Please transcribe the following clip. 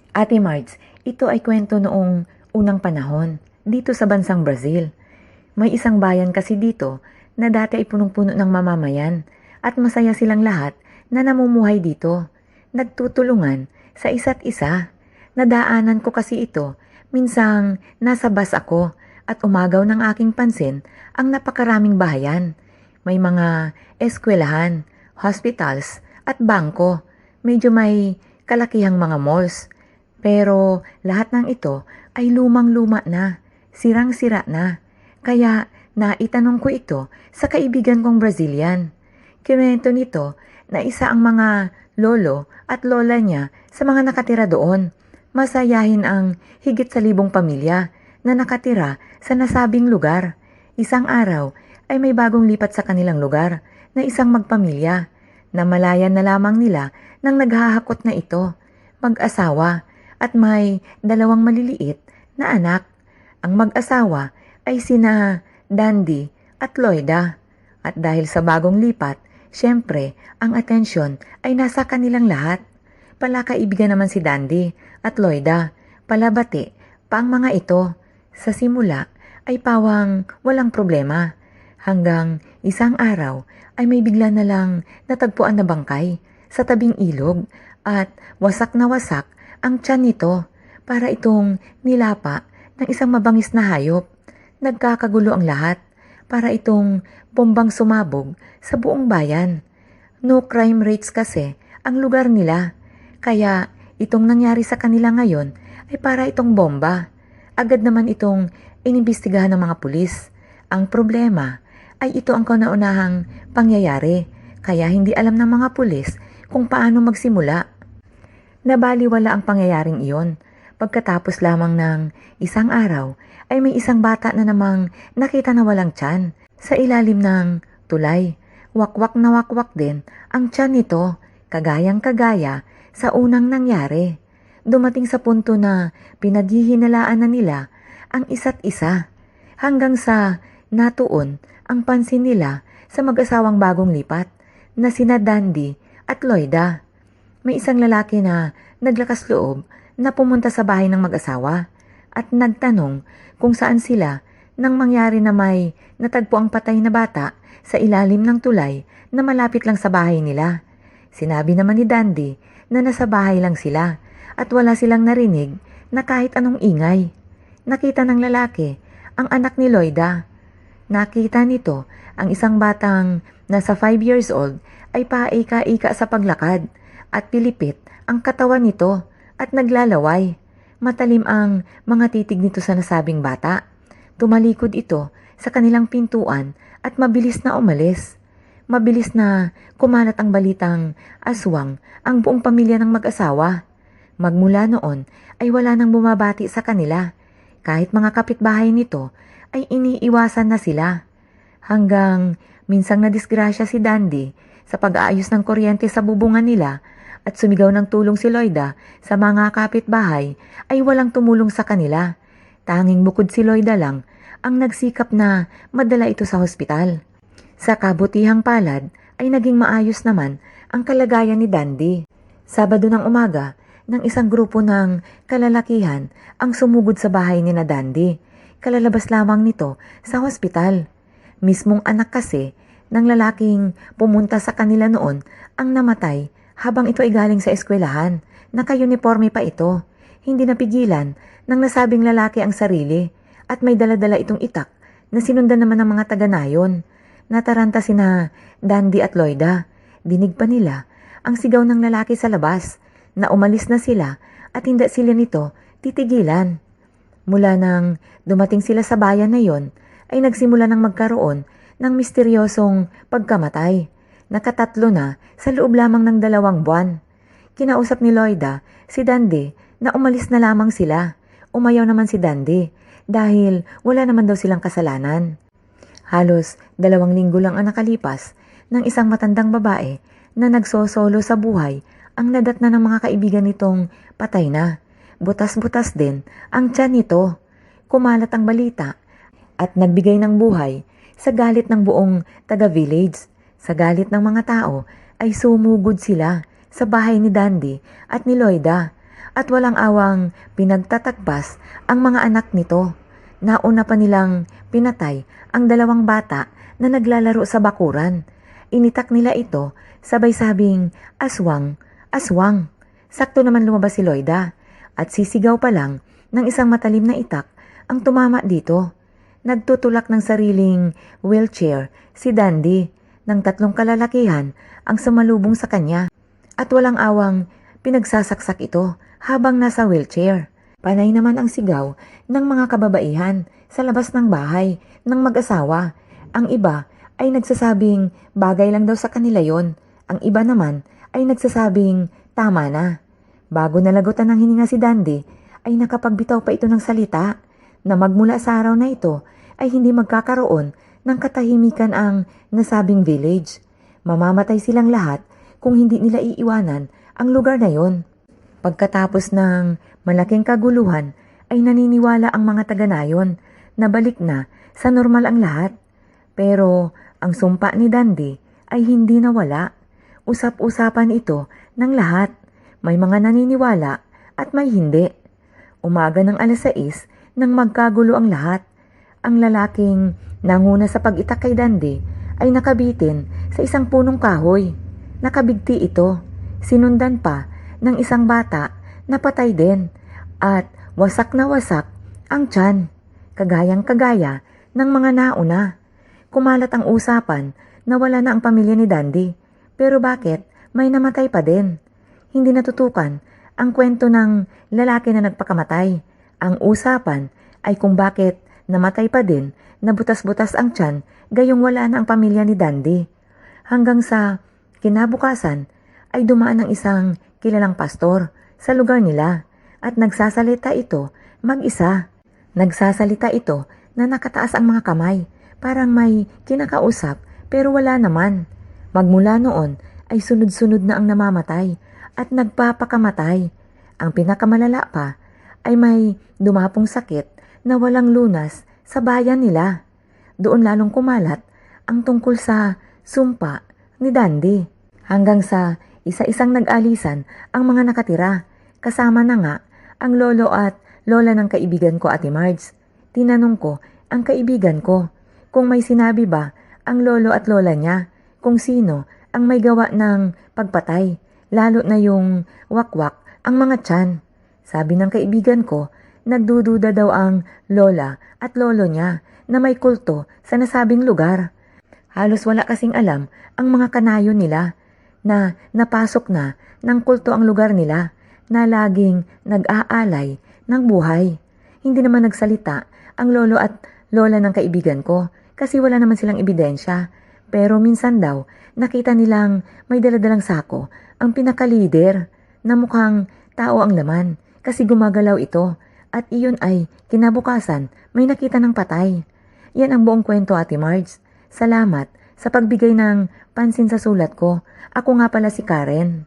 Ate Marts, ito ay kwento noong unang panahon, dito sa bansang Brazil. May isang bayan kasi dito na dati ay punong-puno ng mamamayan at masaya silang lahat na namumuhay dito. Nagtutulungan sa isa't isa. Nadaanan ko kasi ito, minsang nasa bus ako at umagaw ng aking pansin ang napakaraming bahayan. May mga eskwelahan, hospitals at bangko. Medyo may kalakihang mga malls. Pero lahat ng ito ay lumang-luma na, sirang-sira na. Kaya naitanong ko ito sa kaibigan kong Brazilian. Kinuwento nito na isa ang mga lolo at lola niya sa mga nakatira doon. Masayahin ang higit sa 1,000 pamilya na nakatira sa nasabing lugar. Isang araw ay may bagong lipat sa kanilang lugar na isang magpamilya. Namalayan na lamang nila nang naghahakot na ito. Mag-asawa at may 2 maliliit na anak. Ang mag-asawa ay sina Dandy at Loida. At dahil sa bagong lipat, syempre, ang atensyon ay nasa kanilang lahat. Palakaibigan naman si Dandy at Loida. Palabati pa ang mga ito. Sa simula ay pawang walang problema. Hanggang isang araw ay may bigla na lang natagpuan na bangkay sa tabing ilog at wasak na wasak ang tiyan nito para itong nilapa ng isang mabangis na hayop. Nagkakagulo ang lahat para itong bombang sumabog sa buong bayan. No crime rates kasi ang lugar nila. Kaya itong nangyari sa kanila ngayon ay para itong bomba. Agad naman itong inimbestigahan ng mga pulis. Ang problema ay ito ang kauna-unahang pangyayari. Kaya hindi alam ng mga pulis kung paano magsimula. Nabaliwala ang pangyayaring iyon. Pagkatapos lamang ng isang araw ay may isang bata na namang nakita na walang tiyan sa ilalim ng tulay. Wakwak na wakwak din ang tiyan nito, kagayang-kagaya sa unang nangyari. Dumating sa punto na pinaghihinalaan na nila ang isa't isa hanggang sa natuon ang pansin nila sa mag-asawang bagong lipat na sina Dandy at Loida. May isang lalaki na naglakas loob na pumunta sa bahay ng mag-asawa at nagtanong kung saan sila nang mangyari na may natagpo ang patay na bata sa ilalim ng tulay na malapit lang sa bahay nila. Sinabi naman ni Dandy na nasa bahay lang sila at wala silang narinig na kahit anong ingay. Nakita ng lalaki ang anak ni Loida. Nakita nito ang isang batang nasa 5 years old ay paika-ika sa paglakad at pilipit ang katawan nito at naglalaway. Matalim ang mga titig nito sa nasabing bata. Tumalikod ito sa kanilang pintuan at mabilis na umalis. Mabilis na kumalat ang balitang aswang ang buong pamilya ng mag-asawa. Magmula noon ay wala nang bumabati sa kanila. Kahit mga kapitbahay nito ay iniiwasan na sila. Hanggang minsang nadisgrasya si Dandy sa pag-aayos ng kuryente sa bubungan nila at sumigaw ng tulong si Loida sa mga kapitbahay ay walang tumulong sa kanila. Tanging bukod si Loida lang ang nagsikap na madala ito sa hospital. Sa kabutihang palad ay naging maayos naman ang kalagayan ni Dandy. Sabado ng umaga, ng isang grupo ng kalalakihan ang sumugod sa bahay ni na Dandy. Kalalabas lamang nito sa hospital. Mismong anak kasi ng lalaking pumunta sa kanila noon ang namatay habang ito ay galing sa eskwelahan. Naka-uniforme pa ito. Hindi napigilan ng nasabing lalaki ang sarili at may dala-dala itong itak na sinundan naman ng mga taga-nayon. Nataranta sina Dandy at Loida. Dinig pa nila ang sigaw ng lalaki sa labas na umalis na sila at hindi sila nito titigilan. Mula nang dumating sila sa bayan na yon, ay nagsimula ng magkaroon ng misteryosong pagkamatay. Nakatatlo na sa loob lamang ng 2 buwan. Kinausap ni Loida si Dandy na umalis na lamang sila. Umayaw naman si Dandy dahil wala naman daw silang kasalanan. Halos 2 linggo lang ang nakalipas ng isang matandang babae na nagsosolo sa buhay ang nadatna ng mga kaibigan nitong patay na. Butas-butas din ang tiyan nito. Kumalat ang balita at nagbigay ng buhay sa galit ng buong taga-village. Sa galit ng mga tao ay sumugod sila sa bahay ni Dandy at ni Loida at walang awang pinagtatagpas ang mga anak nito. Nauna pa nilang pinatay ang 2 bata na naglalaro sa bakuran. Initak nila ito, sabay sabing, "Aswang, aswang." Sakto naman lumabas si Loida at sisigaw pa lang ng isang matalim na itak ang tumama dito. Nagtutulak ng sariling wheelchair si Dandy ng 3 kalalakihan ang sumalubong sa kanya at walang awang pinagsasaksak ito habang nasa wheelchair. Panay naman ang sigaw ng mga kababaihan sa labas ng bahay ng mag-asawa. Ang iba ay nagsasabing bagay lang daw sa kanila yon. Ang iba naman ay nagsasabing tama na. Bago nalagutan ng hininga si Dandy, ay nakapagbitaw pa ito ng salita na magmula sa araw na ito ay hindi magkakaroon ng katahimikan ang nasabing village. Mamamatay silang lahat kung hindi nila iiwanan ang lugar na yon. Pagkatapos ng malaking kaguluhan ay naniniwala ang mga taga-nayon na balik na sa normal ang lahat. Pero ang sumpa ni Dandy ay hindi nawala. Usap-usapan ito ng lahat. May mga naniniwala at may hindi. Umaga ng 6:00 nang magkagulo ang lahat. Ang lalaking nanguna sa pag-itak kay Dandy ay nakabitin sa isang punong kahoy. Nakabigti ito. Sinundan pa ng isang bata na patay din at wasak na wasak ang tiyan, kagayang-kagaya ng mga nauna. Kumalat ang usapan na wala na ang pamilya ni Dandy, pero bakit may namatay pa din? Hindi natutukan ang kwento ng lalaki na nagpakamatay. Ang usapan ay kung bakit namatay pa din na butas-butas ang tiyan gayong wala na ang pamilya ni Dandy. Hanggang sa kinabukasan ay dumaan ang isang kilalang pastor sa lugar nila at nagsasalita ito mag-isa. Nagsasalita ito na nakataas ang mga kamay, parang may kinakausap pero wala naman. Magmula noon ay sunod-sunod na ang namamatay at nagpapakamatay. Ang pinakamalala pa ay may dumapong sakit na walang lunas sa bayan nila. Doon lalong kumalat ang tungkol sa sumpa ni Dandy. Hanggang sa isa-isang nag-alisan ang mga nakatira. Kasama na nga ang lolo at lola ng kaibigan ko, Ate Marge. Tinanong ko ang kaibigan ko kung may sinabi ba ang lolo at lola niya kung sino ang may gawa ng pagpatay, lalo na yung wakwak ang mga tiyan. Sabi ng kaibigan ko, nagdududa daw ang lola at lolo niya na may kulto sa nasabing lugar. Halos wala kasing alam ang mga kanayon nila na napasok na ng kulto ang lugar nila na laging nag-aalay ng buhay. Hindi naman nagsalita ang lolo at lola ng kaibigan ko kasi wala naman silang ebidensya. Pero minsan daw nakita nilang may daladalang sako ang pinaka-leader na mukhang tao ang laman kasi gumagalaw ito at iyon ay kinabukasan may nakita ng patay. Yan ang buong kwento, Ate Marge. Salamat sa pagbigay ng pansin sa sulat ko. Ako nga pala si Karen.